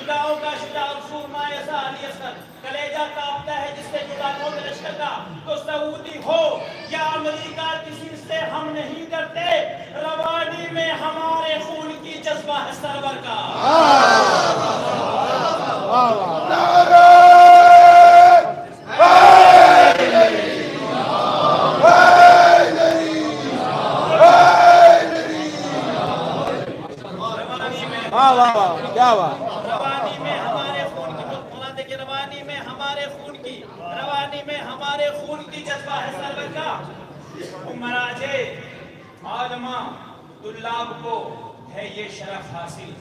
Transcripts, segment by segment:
निगाहों का शुजाउल सुरमा ऐसा अली असगर, कलेजा कांपता है जिससे जुदानों के लश्कर का। तो सऊदी हो या अमेरिका, किसी से हम नहीं डरते, रवानी में हमारे खून की जज्बा है सरवर का। क्या बात। रवानी में हमारे खून की, मौला देखिए, रवानी में हमारे खून की, रवानी में हमारे खून की जज्बा है सरवर का। उमराजे आलमा तुल्लाब को है ये शरफ हासिल।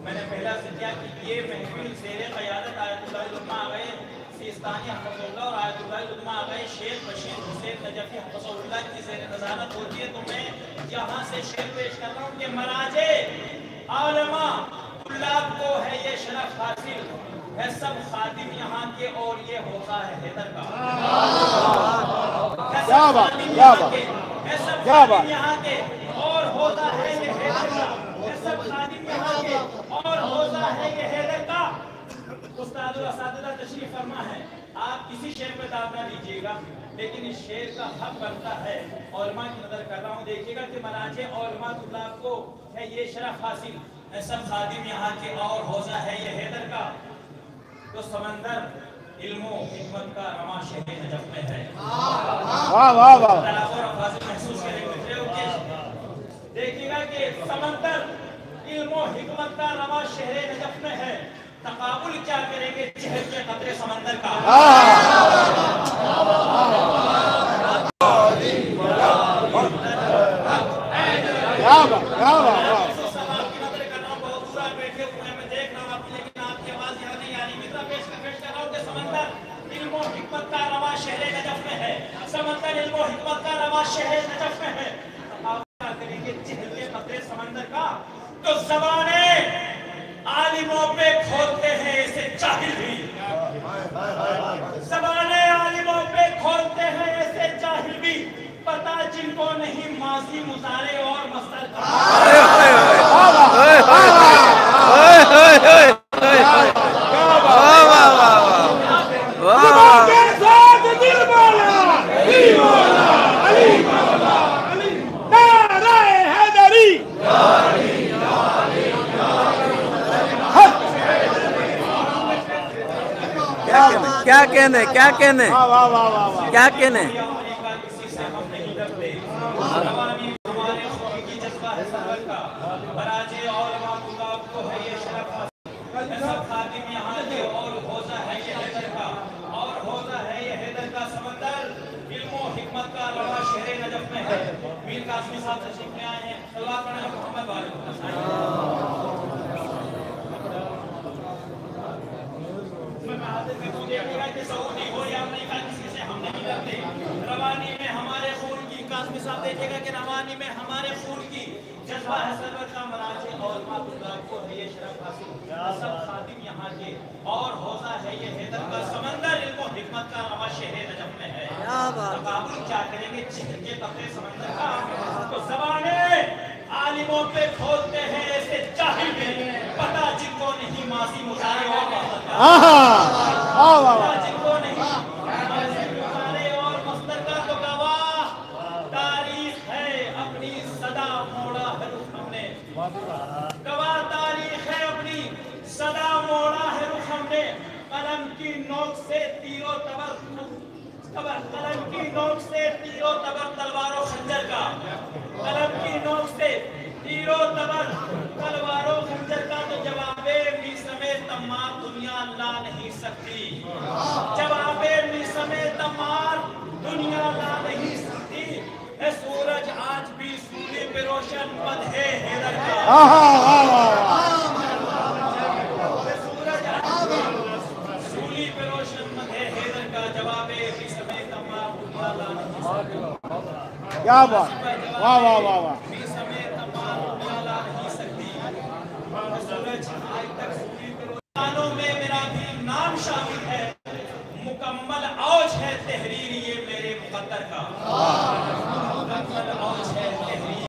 मैंने पहला जिक्र कि ये महफिल ज़ेरे क़यादत आयतुल्लाह उलमा आ गए सिस्तानी हफ़ज़ुल्लाह और आयतुल्लाह उलमा आ गए शेख बशीर हुसैन नजफ़ी हफ़ज़ुल्लाह की ज़ेरे नज़ारत होती है। तो मैं यहाँ से शेर पेश कर रहा हूँ कि मराजे आलमा तुल्लाब को है ये शरफ हासिल, है सब खादिम यहाँ के और ये होता है हैदर का। क्या बात, क्या बात, क्या बात। यहाँ के और होता है ये हैदर का, सब खादिम यहाँ के और होता है ये हैदर का। उस्ताद और असातिज़ा तशरीफ फरमा है, आप किसी शेर पे दाव ना दीजिएगा, लेकिन इस शेर का हक बनता है। औलमा की नजर कर रहा हूँ, देखिएगा कि मराजे औलमा तुल्लाब को है ये शरफ हासिल, सब खादिम यहाँ के और होता है ये हैदर का। तो समंदर इल्मो हिकमत का रमा शहर नजफ में है। वाह वाह वाह। महसूस करेंगे, देखिएगा कि समंदर इल्मो हिकमत का रमा शहर नजफ में है। तकाबुल क्या करेंगे चहल के कतरे समंदर का। तो ज़बाने आलिमों पे खोलते हैं ऐसे जाहिल भी, ज़बाने आलिमों पे खोलते हैं ऐसे जाहिल भी, पता जिनको नहीं माज़ी मुज़ारे और मस्तर का। क्या कहने, क्या कहने, क्या कहने। रवानी में हमारे खून की, काज़मी साहब देखिएगा कि रवानी में हमारे खून की जज्बा है सरवर का। मराजे और मातुल्लाह को है ये शरफ हासिल, सब खादिम यहाँ के और होता है ये हैदर का। समंदर इल्मो हिकमत का रमा शहर नजफ में है। तकाबुल क्या करेंगे चिहल के कतरे समंदर का। तो ज़बाने आलिमों पे खोलते हैं ऐसे जाहिल भी, पता जिनको नहीं माज़ी मुज़ारे और मस्तर का। जिनको नहीं गवाह तारीख है अपनी सदा मोड़ा है रुख हमने, कलम की नोक से तीरो तबर, कलम की नोक से तीरो तबर तलवारों खंजर का, कलम की नोक से तीरो तबर तलवारों खंजर का। तो जवाबे मिसमे तमार दुनिया ला नहीं सकती, जवाबे मिसमे तमार दुनिया ला नहीं सकती। है सूरज आज भी सूली पे रोशन पद है हैदर का। सूरज सूली पे रोशन पद है हैदर का। जवाबे मिसमे तमार दुनिया ला नहीं सकती। क्या बात, वाह वाह वाह वाह। मिसमे तमार दुनिया ला नहीं सकती। सूरज आज तक सूली पे रोशनों में मेरा भी नाम शामिल है, मुकम्मल औज है तहरीर ये मेरे मुकद्दर का।